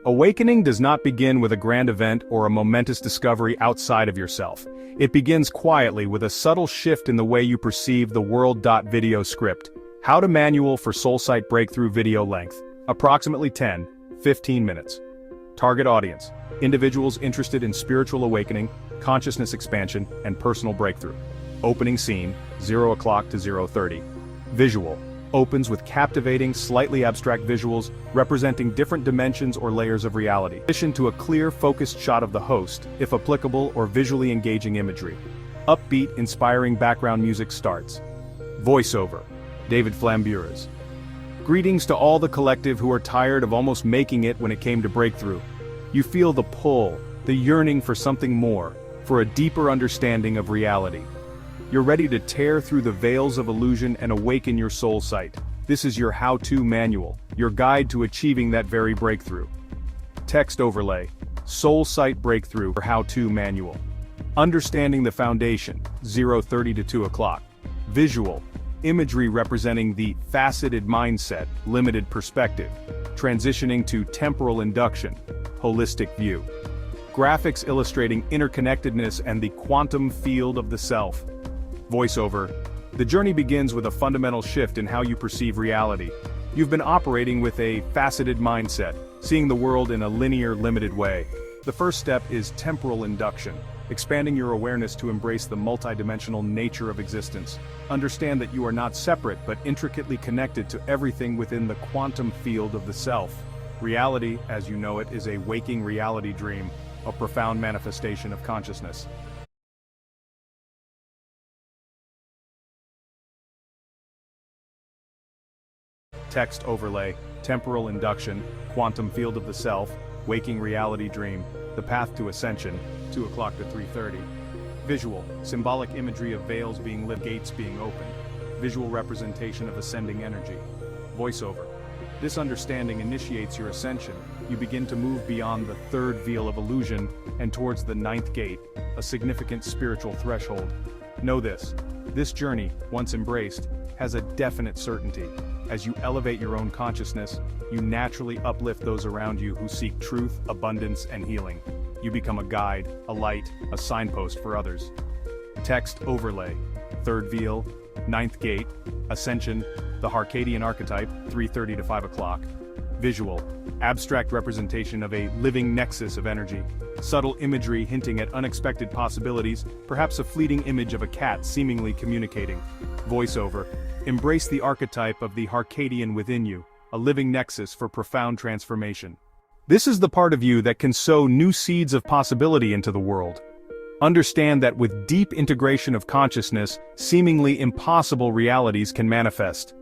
Awakening does not begin with a grand event or a momentous discovery outside of yourself. It begins quietly with a subtle shift in the way you perceive the world. Video script. How to manual for soul-sight breakthrough video length. Approximately 10-15 minutes. Target audience. Individuals interested in spiritual awakening, consciousness expansion, and personal breakthrough. Opening scene, 0 o'clock to 0:30. Visual. Opens with captivating, slightly abstract visuals representing different dimensions or layers of reality. In addition to a clear, focused shot of the host, if applicable, or visually engaging imagery. Upbeat, inspiring background music starts. Voiceover. David Flamburas. Greetings to all the collective who are tired of almost making it when it came to breakthrough. You feel the pull, the yearning for something more, for a deeper understanding of reality. You're ready to tear through the veils of illusion and awaken your soul sight. This is your how-to manual, your guide to achieving that very breakthrough. Text overlay. Soul sight breakthrough or how-to manual. Understanding the foundation, 0:30 to 2 o'clock. Visual. Imagery representing the faceted mindset, limited perspective. Transitioning to temporal induction, holistic view. Graphics illustrating interconnectedness and the quantum field of the self. Voiceover. The journey begins with a fundamental shift in how you perceive reality. You've been operating with a faceted mindset, seeing the world in a linear, limited way. The first step is temporal induction, expanding your awareness to embrace the multidimensional nature of existence. Understand that you are not separate but intricately connected to everything within the quantum field of the self. Reality, as you know it, is a waking reality dream, a profound manifestation of consciousness. Text overlay. Temporal induction, quantum field of the self, waking reality dream, the path to ascension, 2 o'clock to 3:30. Visual. Symbolic imagery of veils being lit, gates being opened. Visual representation of ascending energy. Voiceover. This understanding initiates your ascension. You begin to move beyond the third veil of illusion and towards the ninth gate, a significant spiritual threshold. Know this journey, once embraced, has a definite certainty. As you elevate your own consciousness, you naturally uplift those around you who seek truth, abundance, and healing. You become a guide, a light, a signpost for others. Text overlay. Third veil, ninth gate, ascension, the Harcadian archetype, 3:30 to 5 o'clock. Visual. Abstract representation of a living nexus of energy. Subtle imagery hinting at unexpected possibilities, perhaps a fleeting image of a cat seemingly communicating. Voiceover. Embrace the archetype of the Harcadian within you, a living nexus for profound transformation. This is the part of you that can sow new seeds of possibility into the world. Understand that with deep integration of consciousness, seemingly impossible realities can manifest.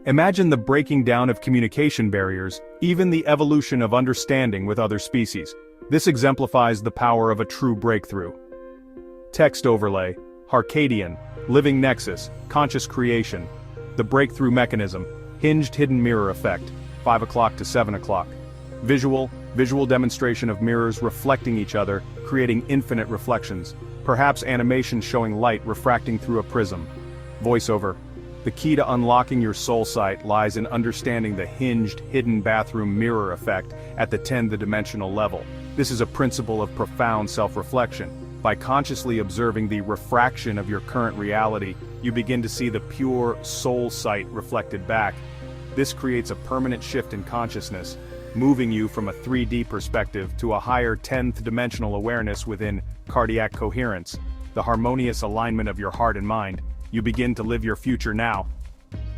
Imagine the breaking down of communication barriers, even the evolution of understanding with other species. This exemplifies the power of a true breakthrough. Text overlay. Harcadian, living nexus, conscious creation. The breakthrough mechanism, hinged hidden mirror effect, 5 o'clock to 7 o'clock. Visual demonstration of mirrors reflecting each other, creating infinite reflections. Perhaps animation showing light refracting through a prism. Voiceover. The key to unlocking your soul sight lies in understanding the hinged, hidden bathroom mirror effect at the 10th-dimensional level. This is a principle of profound self-reflection. By consciously observing the refraction of your current reality, you begin to see the pure soul sight reflected back. This creates a permanent shift in consciousness, moving you from a 3D perspective to a higher 10th-dimensional awareness within cardiac coherence, the harmonious alignment of your heart and mind. You begin to live your future now.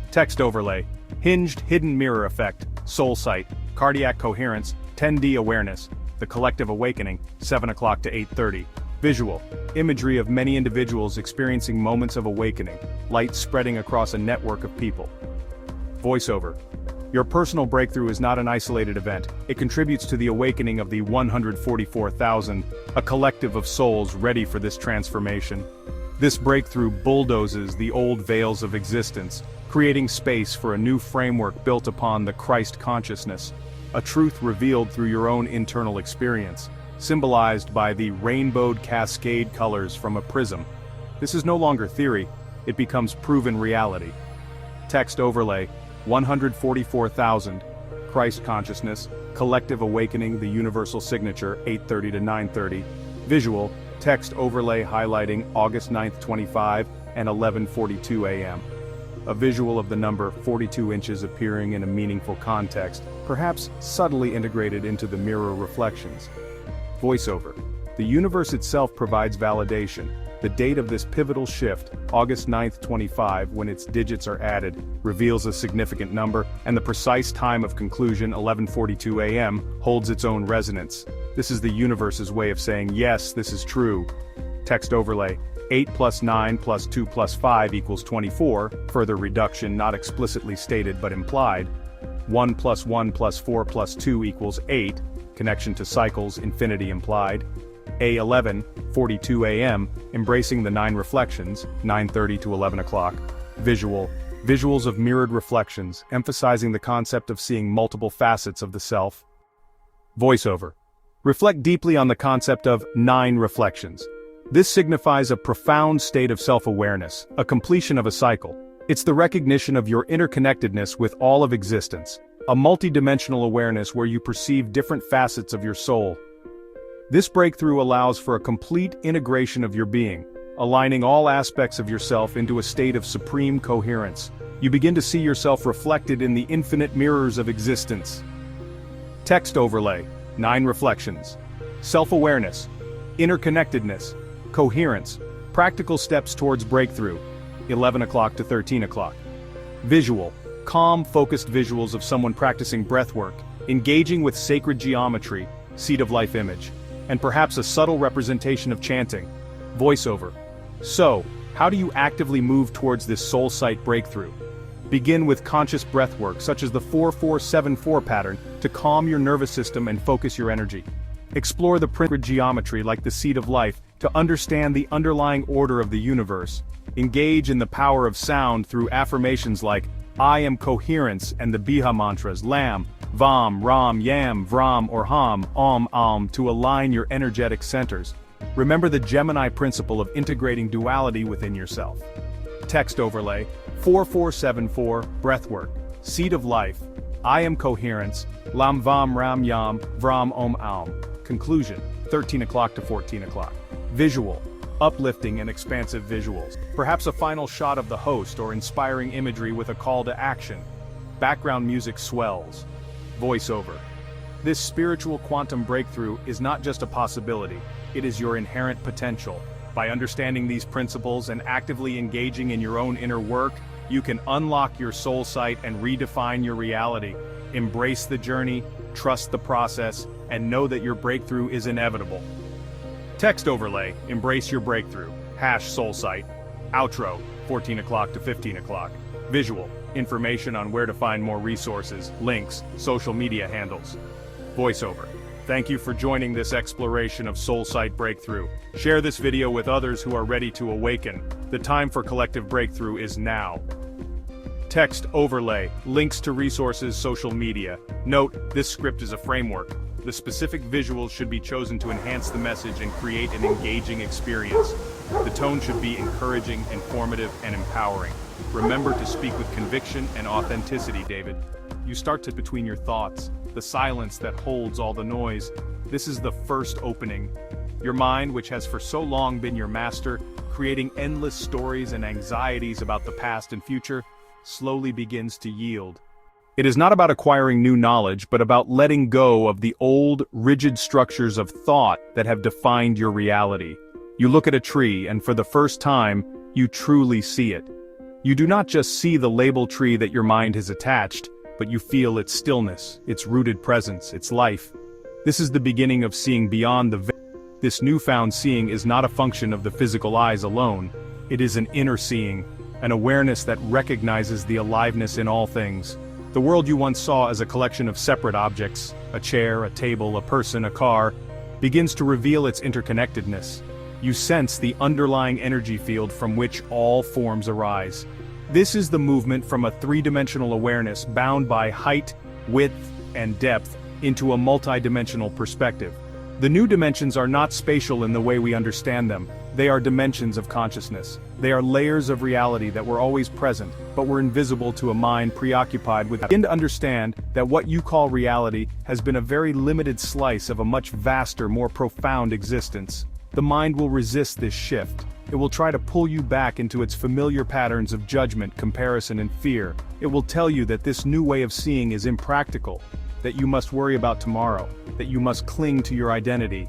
Text overlay. Hinged hidden mirror effect, soul sight, cardiac coherence, 10D awareness, the collective awakening, 7 o'clock to 8:30. Visual. Imagery of many individuals experiencing moments of awakening, light spreading across a network of people. Voiceover. Your personal breakthrough is not an isolated event. It contributes to the awakening of the 144,000, a collective of souls ready for this transformation. This breakthrough bulldozes the old veils of existence, creating space for a new framework built upon the Christ consciousness, a truth revealed through your own internal experience, symbolized by the rainbowed cascade colors from a prism. This is no longer theory, it becomes proven reality. Text overlay. 144,000. Christ consciousness, collective awakening, the universal signature, 8:30 to 9:30. Visual, text overlay highlighting August 9th, 25 and 11:42 a.m. A visual of the number 42 inches appearing in a meaningful context, perhaps subtly integrated into the mirror reflections. Voiceover. The universe itself provides validation. The date of this pivotal shift, August 9th, 25, when its digits are added, reveals a significant number, and the precise time of conclusion, 11:42 a.m., holds its own resonance. This is the universe's way of saying, yes, this is true. Text overlay. 8 plus 9 plus 2 plus 5 equals 24, further reduction not explicitly stated but implied. 1 plus 1 plus 4 plus 2 equals 8, connection to cycles, infinity implied. A11, 42 a.m., embracing the 9 reflections, 9:30 to 11 o'clock. Visual. Visuals of mirrored reflections, emphasizing the concept of seeing multiple facets of the self. Voiceover. Reflect deeply on the concept of 9 reflections. This signifies a profound state of self-awareness, a completion of a cycle. It's the recognition of your interconnectedness with all of existence, a multidimensional awareness where you perceive different facets of your soul. This breakthrough allows for a complete integration of your being, aligning all aspects of yourself into a state of supreme coherence. You begin to see yourself reflected in the infinite mirrors of existence. Text overlay, 9 reflections. Self-awareness, interconnectedness, coherence, practical steps towards breakthrough, 11 o'clock to 13 o'clock. Visual, calm, focused visuals of someone practicing breathwork, engaging with sacred geometry, seed of life image, and perhaps a subtle representation of chanting. Voiceover. So, how do you actively move towards this soul sight breakthrough? Begin with conscious breathwork such as the 4-4-7-4 pattern to calm your nervous system and focus your energy. Explore the sacred geometry like the seed of life to understand the underlying order of the universe. Engage in the power of sound through affirmations like I am coherence and the Biha mantras Lam, Vam, Ram, Yam, Vram or Ham, Om, to align your energetic centers. Remember the Gemini principle of integrating duality within yourself. Text overlay, 4-4-7-4, breathwork, seed of life, I am coherence, Lam Vam Ram Yam, Vram Om. Conclusion, 13 o'clock to 14 o'clock. Visual, uplifting and expansive visuals. Perhaps a final shot of the host or inspiring imagery with a call to action. Background music swells. Voiceover. This spiritual quantum breakthrough is not just a possibility, it is your inherent potential. By understanding these principles and actively engaging in your own inner work, you can unlock your soul sight and redefine your reality. Embrace the journey, trust the process, and know that your breakthrough is inevitable. Text overlay, embrace your breakthrough, #soulsight. Outro, 14 o'clock to 15 o'clock. Visual, information on where to find more resources, links, social media handles. Voiceover. Thank you for joining this exploration of soul sight breakthrough. Share this video with others who are ready to awaken. The time for collective breakthrough is now. Text overlay, links to resources, social media. Note, this script is a framework. The specific visuals should be chosen to enhance the message and create an engaging experience. The tone should be encouraging, informative, and empowering. Remember to speak with conviction and authenticity, David. You start to between your thoughts, the silence that holds all the noise. This is the first opening. Your mind, which has for so long been your master, creating endless stories and anxieties about the past and future, slowly begins to yield. It is not about acquiring new knowledge, but about letting go of the old, rigid structures of thought that have defined your reality. You look at a tree, and for the first time, you truly see it. You do not just see the label tree that your mind has attached, but you feel its stillness, its rooted presence, its life. This is the beginning of seeing beyond the veil. This newfound seeing is not a function of the physical eyes alone. It is an inner seeing, an awareness that recognizes the aliveness in all things. The world you once saw as a collection of separate objects, a chair, a table, a person, a car, begins to reveal its interconnectedness. You sense the underlying energy field from which all forms arise. This is the movement from a three-dimensional awareness bound by height, width, and depth into a multi-dimensional perspective. The new dimensions are not spatial in the way we understand them. They are dimensions of consciousness. They are layers of reality that were always present, but were invisible to a mind preoccupied with. Begin to understand that what you call reality has been a very limited slice of a much vaster, more profound existence. The mind will resist this shift. It will try to pull you back into its familiar patterns of judgment, comparison, and fear. It will tell you that this new way of seeing is impractical, that you must worry about tomorrow, that you must cling to your identity.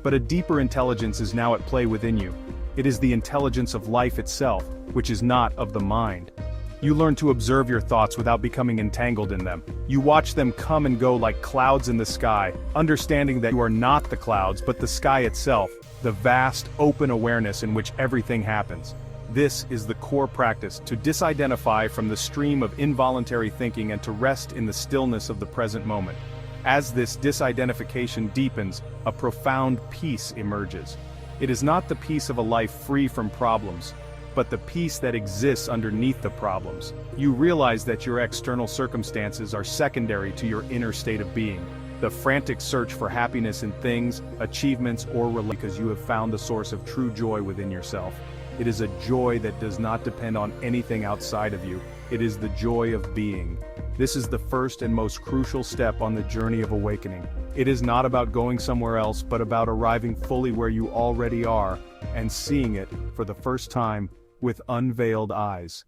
But a deeper intelligence is now at play within you. It is the intelligence of life itself, which is not of the mind. You learn to observe your thoughts without becoming entangled in them. You watch them come and go like clouds in the sky, understanding that you are not the clouds but the sky itself, the vast, open awareness in which everything happens. This is the core practice, to disidentify from the stream of involuntary thinking and to rest in the stillness of the present moment. As this disidentification deepens, a profound peace emerges. It is not the peace of a life free from problems, but the peace that exists underneath the problems. You realize that your external circumstances are secondary to your inner state of being. The frantic search for happiness in things, achievements, or because you have found the source of true joy within yourself. It is a joy that does not depend on anything outside of you. It is the joy of being. This is the first and most crucial step on the journey of awakening. It is not about going somewhere else, but about arriving fully where you already are, and seeing it, for the first time, with unveiled eyes.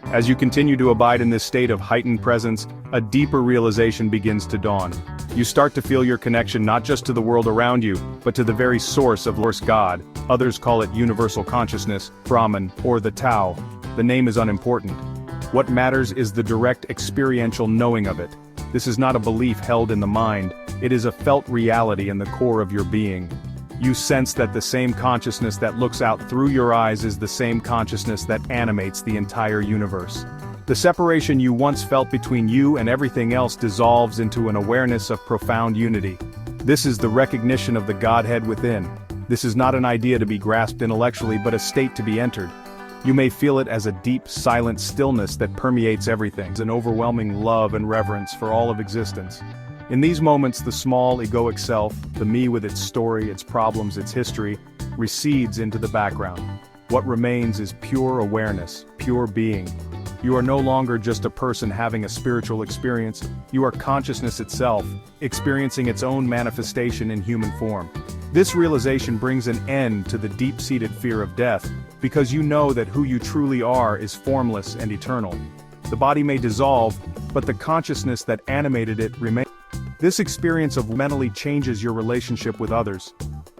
As you continue to abide in this state of heightened presence, a deeper realization begins to dawn. You start to feel your connection not just to the world around you, but to the very source of God. Others call it universal consciousness, Brahman, or the Tao. The name is unimportant. What matters is the direct experiential knowing of it. This is not a belief held in the mind, it is a felt reality in the core of your being. You sense that the same consciousness that looks out through your eyes is the same consciousness that animates the entire universe. The separation you once felt between you and everything else dissolves into an awareness of profound unity. This is the recognition of the Godhead within. This is not an idea to be grasped intellectually, but a state to be entered. You may feel it as a deep, silent stillness that permeates everything, an overwhelming love and reverence for all of existence. In these moments, the small, egoic self, the me with its story, its problems, its history, recedes into the background. What remains is pure awareness, pure being. You are no longer just a person having a spiritual experience, you are consciousness itself, experiencing its own manifestation in human form. This realization brings an end to the deep-seated fear of death, because you know that who you truly are is formless and eternal. The body may dissolve, but the consciousness that animated it remains. This experience of mentally changes your relationship with others.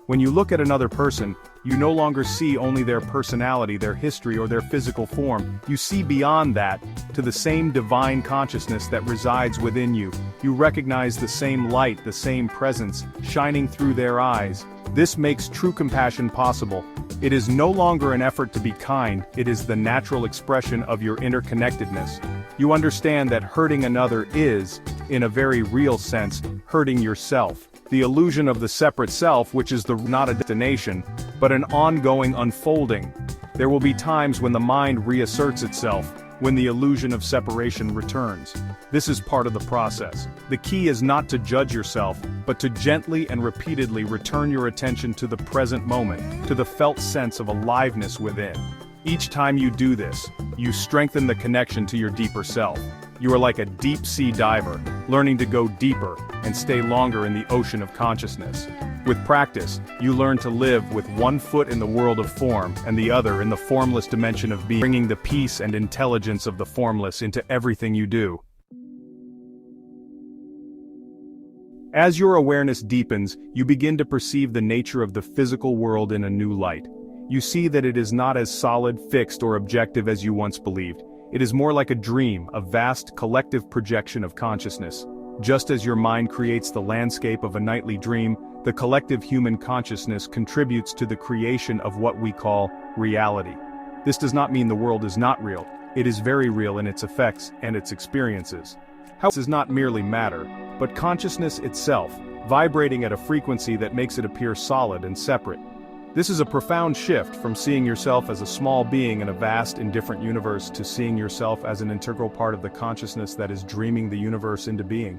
When you look at another person, you no longer see only their personality, their history, or their physical form. You see beyond that, to the same divine consciousness that resides within you. You recognize the same light, the same presence, shining through their eyes. This makes true compassion possible. It is no longer an effort to be kind, it is the natural expression of your interconnectedness. You understand that hurting another is, in a very real sense, hurting yourself. The illusion of the separate self, which is not a destination, but an ongoing unfolding. There will be times when the mind reasserts itself, when the illusion of separation returns. This is part of the process. The key is not to judge yourself, but to gently and repeatedly return your attention to the present moment, to the felt sense of aliveness within. Each time you do this, you strengthen the connection to your deeper self. You are like a deep-sea diver, learning to go deeper and stay longer in the ocean of consciousness. With practice, you learn to live with one foot in the world of form and the other in the formless dimension of being, bringing the peace and intelligence of the formless into everything you do. As your awareness deepens, you begin to perceive the nature of the physical world in a new light. You see that it is not as solid, fixed, or objective as you once believed. It is more like a dream, a vast, collective projection of consciousness. Just as your mind creates the landscape of a nightly dream, the collective human consciousness contributes to the creation of what we call reality. This does not mean the world is not real. It is very real in its effects and its experiences. This is not merely matter, but consciousness itself, vibrating at a frequency that makes it appear solid and separate. This is a profound shift from seeing yourself as a small being in a vast, indifferent universe to seeing yourself as an integral part of the consciousness that is dreaming the universe into being.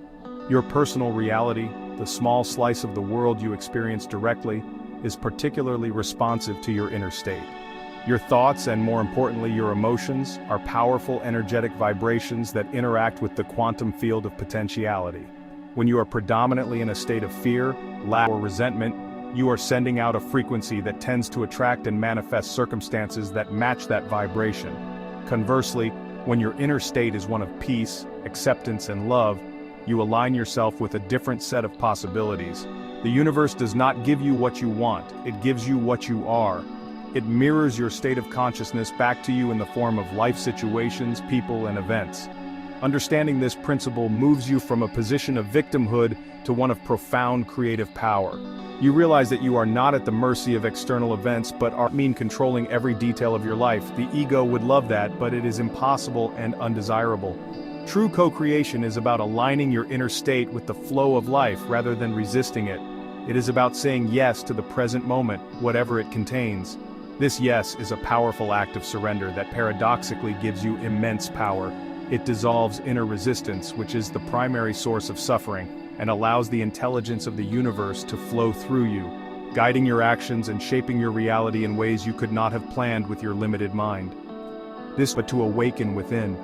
Your personal reality, the small slice of the world you experience directly, is particularly responsive to your inner state. Your thoughts, and more importantly your emotions, are powerful energetic vibrations that interact with the quantum field of potentiality. When you are predominantly in a state of fear, lack, or resentment, you are sending out a frequency that tends to attract and manifest circumstances that match that vibration. Conversely, when your inner state is one of peace, acceptance, and love, you align yourself with a different set of possibilities. The universe does not give you what you want, it gives you what you are. It mirrors your state of consciousness back to you in the form of life situations, people, and events. Understanding this principle moves you from a position of victimhood to one of profound creative power. You realize that you are not at the mercy of external events but are controlling every detail of your life. The ego would love that, but it is impossible and undesirable. True co-creation is about aligning your inner state with the flow of life rather than resisting it. It is about saying yes to the present moment, whatever it contains. This yes is a powerful act of surrender that paradoxically gives you immense power. It dissolves inner resistance, which is the primary source of suffering, and allows the intelligence of the universe to flow through you, guiding your actions and shaping your reality in ways you could not have planned with your limited mind. But to awaken within.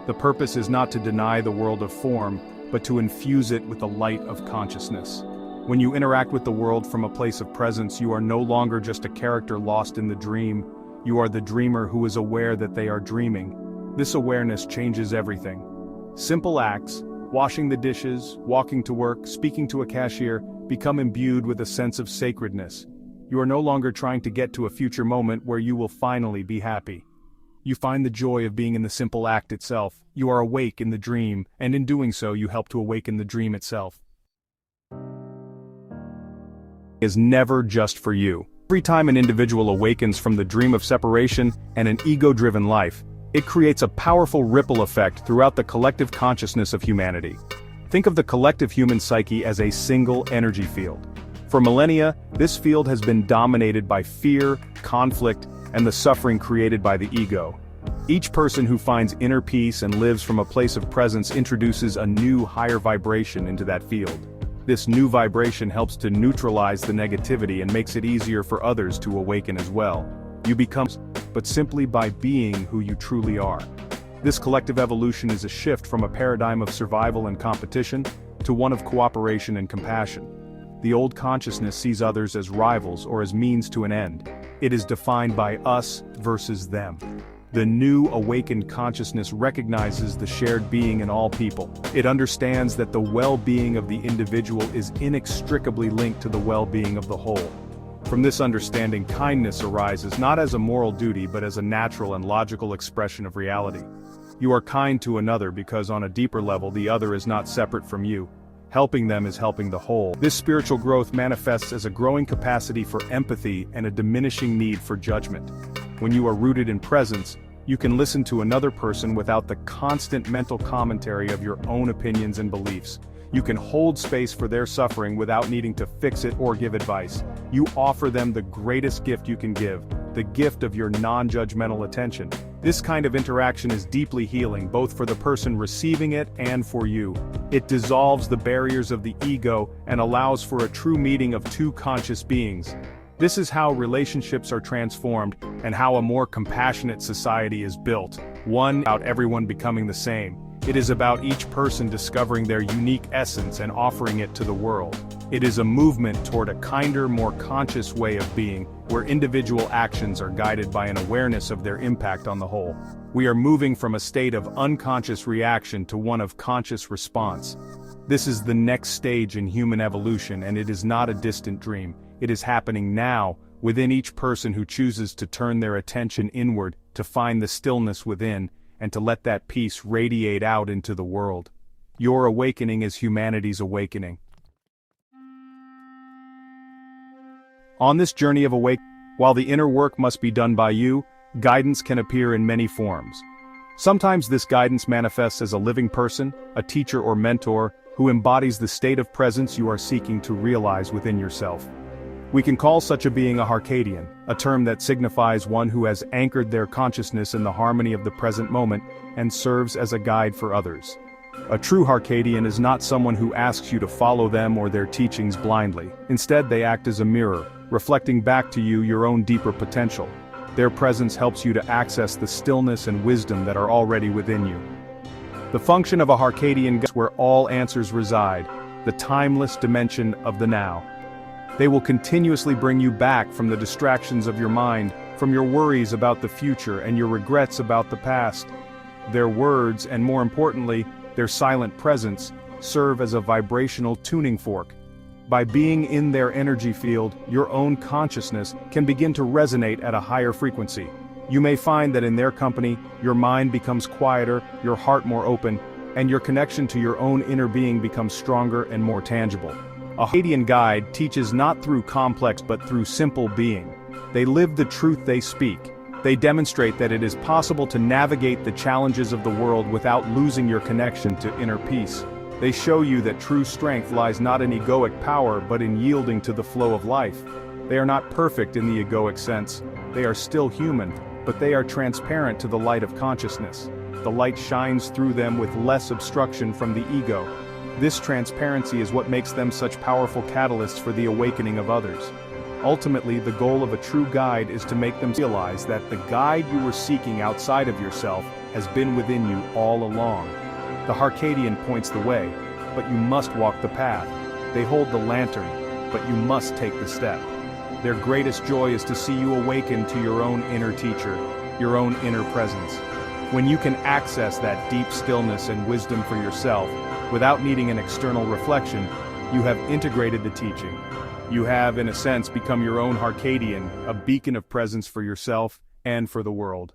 The purpose is not to deny the world of form, but to infuse it with the light of consciousness. When you interact with the world from a place of presence, you are no longer just a character lost in the dream, you are the dreamer who is aware that they are dreaming. This awareness changes everything. Simple acts, washing the dishes, walking to work, speaking to a cashier, become imbued with a sense of sacredness. You are no longer trying to get to a future moment where you will finally be happy. You find the joy of being in the simple act itself. You are awake in the dream, and in doing so you help to awaken the dream itself. Is never just for you. Every time an individual awakens from the dream of separation and an ego-driven life, it creates a powerful ripple effect throughout the collective consciousness of humanity. Think of the collective human psyche as a single energy field. For millennia, this field has been dominated by fear, conflict, and the suffering created by the ego. Each person who finds inner peace and lives from a place of presence introduces a new, higher vibration into that field. This new vibration helps to neutralize the negativity and makes it easier for others to awaken as well. You become, but simply by being who you truly are. This collective evolution is a shift from a paradigm of survival and competition to one of cooperation and compassion. The old consciousness sees others as rivals or as means to an end. It is defined by us versus them. The new awakened consciousness recognizes the shared being in all people. It understands that the well-being of the individual is inextricably linked to the well-being of the whole. From this understanding, kindness arises not as a moral duty but as a natural and logical expression of reality. You are kind to another because on a deeper level the other is not separate from you. Helping them is helping the whole. This spiritual growth manifests as a growing capacity for empathy and a diminishing need for judgment. When you are rooted in presence, you can listen to another person without the constant mental commentary of your own opinions and beliefs. You can hold space for their suffering without needing to fix it or give advice. You offer them the greatest gift you can give, the gift of your non-judgmental attention. This kind of interaction is deeply healing, both for the person receiving it and for you. It dissolves the barriers of the ego and allows for a true meeting of two conscious beings. This is how relationships are transformed and how a more compassionate society is built. One about everyone becoming the same. It is about each person discovering their unique essence and offering it to the world. It is a movement toward a kinder, more conscious way of being, where individual actions are guided by an awareness of their impact on the whole. We are moving from a state of unconscious reaction to one of conscious response. This is the next stage in human evolution, and it is not a distant dream. It is happening now, within each person who chooses to turn their attention inward, to find the stillness within, and to let that peace radiate out into the world. Your awakening is humanity's awakening. On this journey of awakening, while the inner work must be done by you, guidance can appear in many forms. Sometimes this guidance manifests as a living person, a teacher or mentor, who embodies the state of presence you are seeking to realize within yourself. We can call such a being a Harcadian, a term that signifies one who has anchored their consciousness in the harmony of the present moment and serves as a guide for others. A true Harkadian is not someone who asks you to follow them or their teachings blindly. Instead, they act as a mirror, reflecting back to you your own deeper potential. Their presence helps you to access the stillness and wisdom that are already within you. The function of a Harkadian guide is where all answers reside, the timeless dimension of the now. They will continuously bring you back from the distractions of your mind, from your worries about the future and your regrets about the past. Their words, and more importantly, their silent presence, serve as a vibrational tuning fork. By being in their energy field, your own consciousness can begin to resonate at a higher frequency. You may find that in their company, your mind becomes quieter, your heart more open, and your connection to your own inner being becomes stronger and more tangible. A Harkadian guide teaches not through complex but through simple being. They live the truth they speak. They demonstrate that it is possible to navigate the challenges of the world without losing your connection to inner peace. They show you that true strength lies not in egoic power but in yielding to the flow of life. They are not perfect in the egoic sense. They are still human, but they are transparent to the light of consciousness. The light shines through them with less obstruction from the ego. This transparency is what makes them such powerful catalysts for the awakening of others. Ultimately, the goal of a true guide is to make them realize that the guide you were seeking outside of yourself has been within you all along. The Harkadian points the way, but you must walk the path. They hold the lantern, but you must take the step. Their greatest joy is to see you awaken to your own inner teacher, your own inner presence. When you can access that deep stillness and wisdom for yourself, without needing an external reflection, you have integrated the teaching. You have, in a sense, become your own Harkadian, a beacon of presence for yourself and for the world.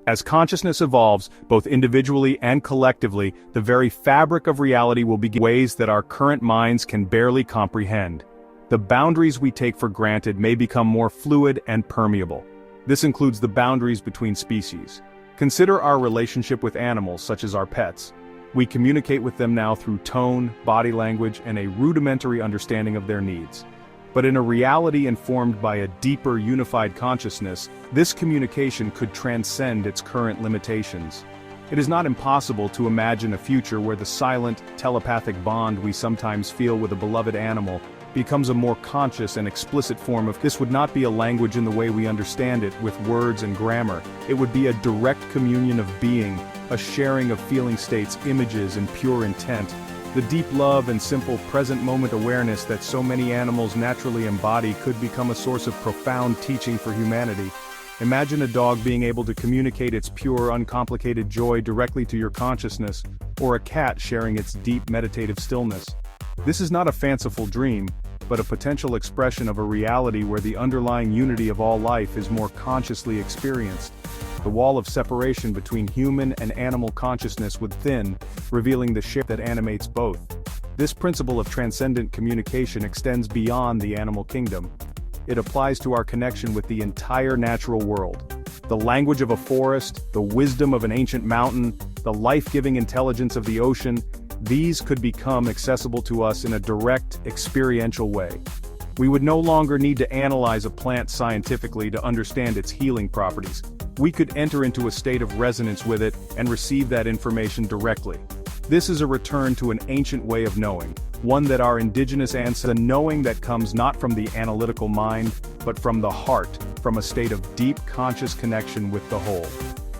As consciousness evolves, both individually and collectively, the very fabric of reality will begin in ways that our current minds can barely comprehend. The boundaries we take for granted may become more fluid and permeable. This includes the boundaries between species. Consider our relationship with animals such as our pets. We communicate with them now through tone, body language, and a rudimentary understanding of their needs. But in a reality informed by a deeper unified consciousness, this communication could transcend its current limitations. It is not impossible to imagine a future where the silent, telepathic bond we sometimes feel with a beloved animal becomes a more conscious and explicit form of. This would not be a language in the way we understand it, with words and grammar. It would be a direct communion of being, a sharing of feeling states, images, and pure intent. The deep love and simple present moment awareness that so many animals naturally embody could become a source of profound teaching for humanity. Imagine a dog being able to communicate its pure, uncomplicated joy directly to your consciousness, or a cat sharing its deep meditative stillness. This is not a fanciful dream, but a potential expression of a reality where the underlying unity of all life is more consciously experienced. The wall of separation between human and animal consciousness would thin, revealing the shift that animates both. This principle of transcendent communication extends beyond the animal kingdom. It applies to our connection with the entire natural world. The language of a forest, the wisdom of an ancient mountain, the life-giving intelligence of the ocean, these could become accessible to us in a direct, experiential way. We would no longer need to analyze a plant scientifically to understand its healing properties. We could enter into a state of resonance with it and receive that information directly. This is a return to an ancient way of knowing, one that our indigenous ancestors, a knowing that comes not from the analytical mind, but from the heart, from a state of deep conscious connection with the whole.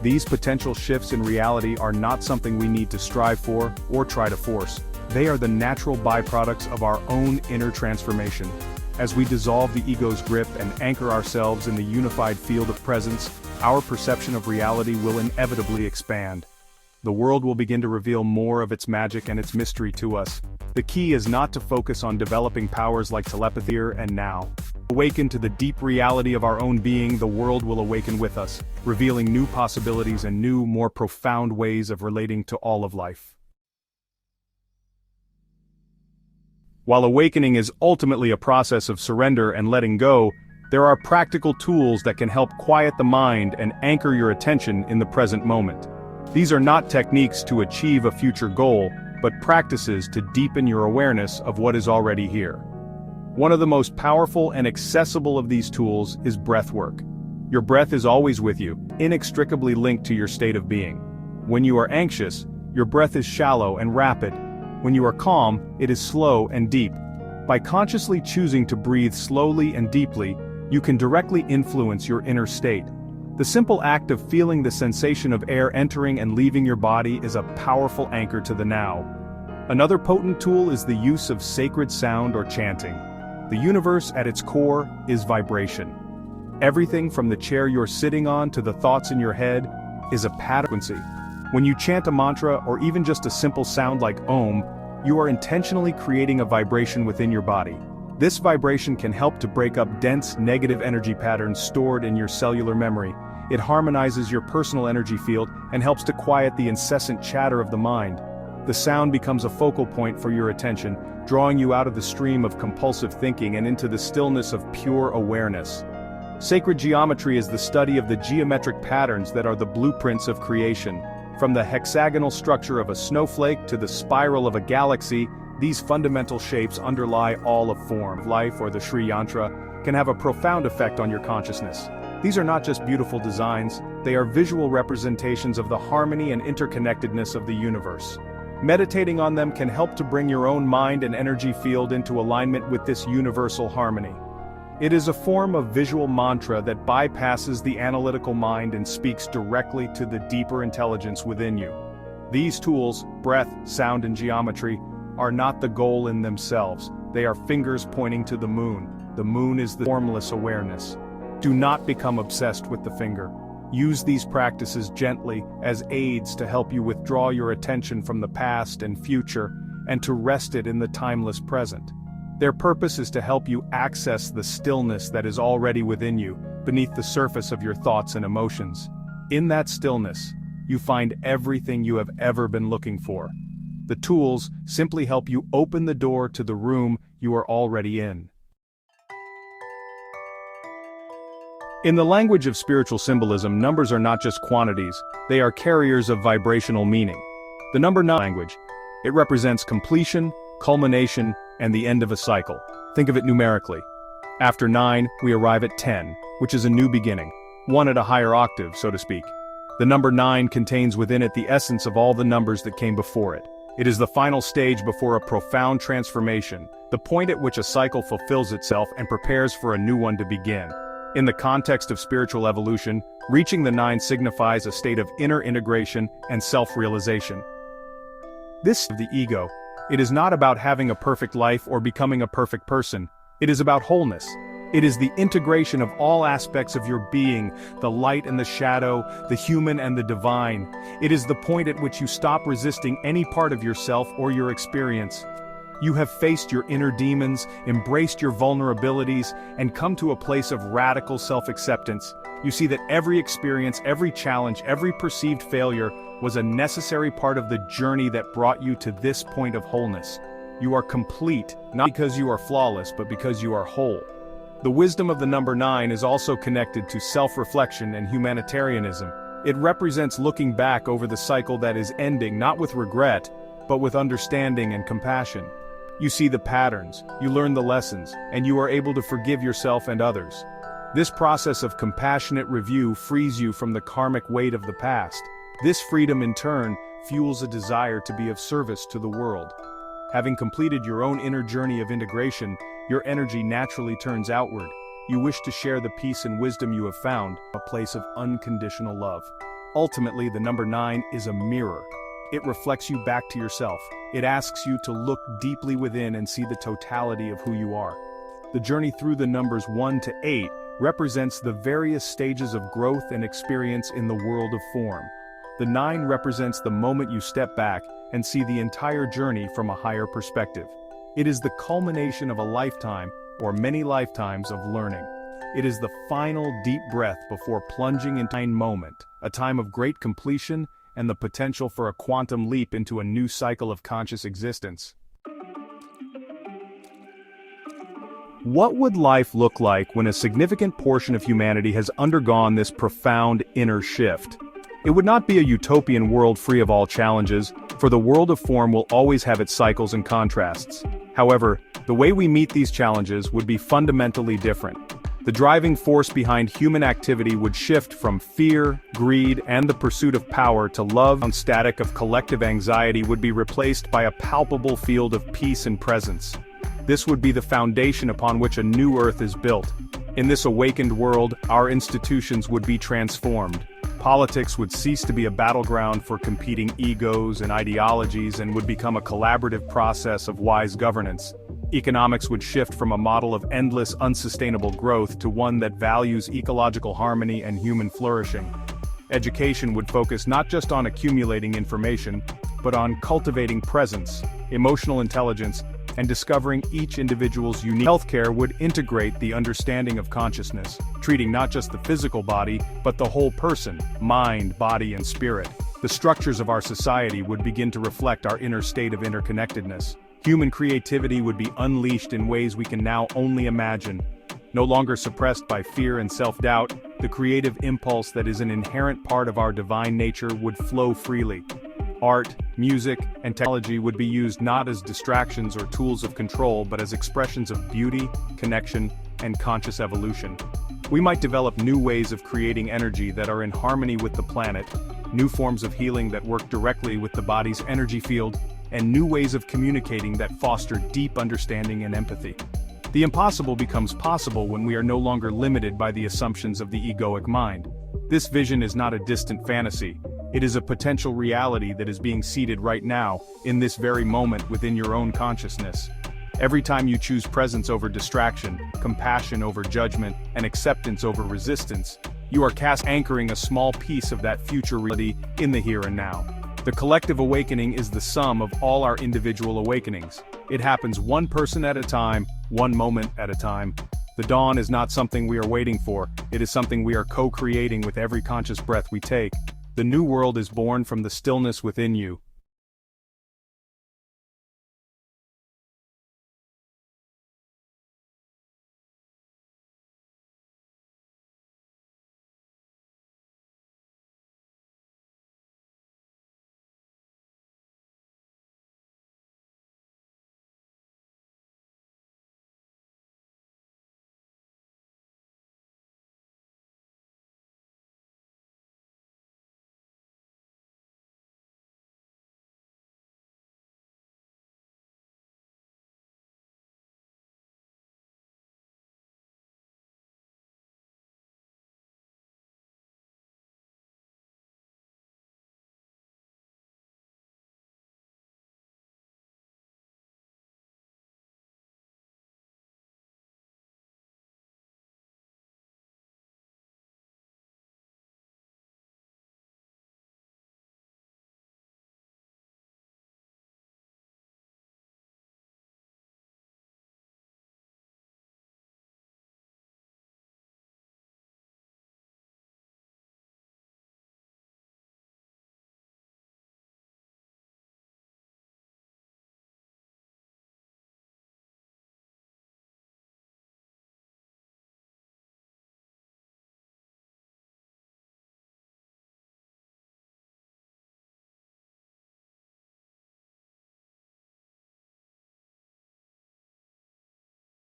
These potential shifts in reality are not something we need to strive for or try to force. They are the natural byproducts of our own inner transformation. As we dissolve the ego's grip and anchor ourselves in the unified field of presence, our perception of reality will inevitably expand. The world will begin to reveal more of its magic and its mystery to us. The key is not to focus on developing powers like telepathy here and now. Awaken to the deep reality of our own being, the world will awaken with us, revealing new possibilities and new, more profound ways of relating to all of life. While awakening is ultimately a process of surrender and letting go, there are practical tools that can help quiet the mind and anchor your attention in the present moment. These are not techniques to achieve a future goal, but practices to deepen your awareness of what is already here. One of the most powerful and accessible of these tools is breath work. Your breath is always with you, inextricably linked to your state of being. When you are anxious, your breath is shallow and rapid. When you are calm, it is slow and deep. By consciously choosing to breathe slowly and deeply, you can directly influence your inner state. The simple act of feeling the sensation of air entering and leaving your body is a powerful anchor to the now. Another potent tool is the use of sacred sound or chanting. The universe at its core is vibration. Everything from the chair you're sitting on to the thoughts in your head is a pattern. When you chant a mantra or even just a simple sound like Om, you are intentionally creating a vibration within your body. This vibration can help to break up dense, negative energy patterns stored in your cellular memory. It harmonizes your personal energy field and helps to quiet the incessant chatter of the mind. The sound becomes a focal point for your attention, drawing you out of the stream of compulsive thinking and into the stillness of pure awareness. Sacred geometry is the study of the geometric patterns that are the blueprints of creation. From the hexagonal structure of a snowflake to the spiral of a galaxy, these fundamental shapes underlie all of form. Life, or the Sri Yantra, can have a profound effect on your consciousness. These are not just beautiful designs, they are visual representations of the harmony and interconnectedness of the universe. Meditating on them can help to bring your own mind and energy field into alignment with this universal harmony. It is a form of visual mantra that bypasses the analytical mind and speaks directly to the deeper intelligence within you. These tools, breath, sound, and geometry, are not the goal in themselves. They are fingers pointing to the moon. The moon is the formless awareness. Do not become obsessed with the finger. Use these practices gently as aids to help you withdraw your attention from the past and future and to rest it in the timeless present. Their purpose is to help you access the stillness that is already within you, beneath the surface of your thoughts and emotions. In that stillness, you find everything you have ever been looking for. The tools simply help you open the door to the room you are already in. In the language of spiritual symbolism, numbers are not just quantities, they are carriers of vibrational meaning. The number 9 language. It represents completion, culmination, and the end of a cycle. Think of it numerically. After 9, we arrive at 10, which is a new beginning. One at a higher octave, so to speak. The number 9 contains within it the essence of all the numbers that came before it. It is the final stage before a profound transformation, the point at which a cycle fulfills itself and prepares for a new one to begin. In the context of spiritual evolution, reaching the 9 signifies a state of inner integration and self-realization. This is the ego. It is not about having a perfect life or becoming a perfect person. It is about wholeness. It is the integration of all aspects of your being, the light and the shadow, the human and the divine. It is the point at which you stop resisting any part of yourself or your experience. You have faced your inner demons, embraced your vulnerabilities, and come to a place of radical self-acceptance. You see that every experience, every challenge, every perceived failure was a necessary part of the journey that brought you to this point of wholeness. You are complete, not because you are flawless, but because you are whole. The wisdom of the number 9 is also connected to self-reflection and humanitarianism. It represents looking back over the cycle that is ending not with regret, but with understanding and compassion. You see the patterns, you learn the lessons, and you are able to forgive yourself and others. This process of compassionate review frees you from the karmic weight of the past. This freedom in turn fuels a desire to be of service to the world. Having completed your own inner journey of integration, your energy naturally turns outward. You wish to share the peace and wisdom you have found, a place of unconditional love. Ultimately, the number 9 is a mirror. It reflects you back to yourself. It asks you to look deeply within and see the totality of who you are. The journey through the numbers 1 to 8 represents the various stages of growth and experience in the world of form. The 9 represents the moment you step back and see the entire journey from a higher perspective. It is the culmination of a lifetime, or many lifetimes, of learning. It is the final deep breath before plunging into a moment, a time of great completion and the potential for a quantum leap into a new cycle of conscious existence. What would life look like when a significant portion of humanity has undergone this profound inner shift? It would not be a utopian world free of all challenges, for the world of form will always have its cycles and contrasts. However, the way we meet these challenges would be fundamentally different. The driving force behind human activity would shift from fear, greed, and the pursuit of power to love. The static of collective anxiety would be replaced by a palpable field of peace and presence. This would be the foundation upon which a new earth is built. In this awakened world, our institutions would be transformed. Politics would cease to be a battleground for competing egos and ideologies and would become a collaborative process of wise governance. Economics would shift from a model of endless, unsustainable growth to one that values ecological harmony and human flourishing. Education would focus not just on accumulating information, but on cultivating presence, emotional intelligence, and discovering each individual's unique. Healthcare would integrate the understanding of consciousness, treating not just the physical body, but the whole person, mind, body, and spirit. The structures of our society would begin to reflect our inner state of interconnectedness. Human creativity would be unleashed in ways we can now only imagine. No longer suppressed by fear and self-doubt, the creative impulse that is an inherent part of our divine nature would flow freely. Art, music, and technology would be used not as distractions or tools of control but as expressions of beauty, connection, and conscious evolution. We might develop new ways of creating energy that are in harmony with the planet, new forms of healing that work directly with the body's energy field, and new ways of communicating that foster deep understanding and empathy. The impossible becomes possible when we are no longer limited by the assumptions of the egoic mind. This vision is not a distant fantasy. It is a potential reality that is being seeded right now, in this very moment within your own consciousness. Every time you choose presence over distraction, compassion over judgment, and acceptance over resistance, you are anchoring a small piece of that future reality in the here and now. The collective awakening is the sum of all our individual awakenings. It happens one person at a time, one moment at a time. The dawn is not something we are waiting for, it is something we are co-creating with every conscious breath we take. The new world is born from the stillness within you,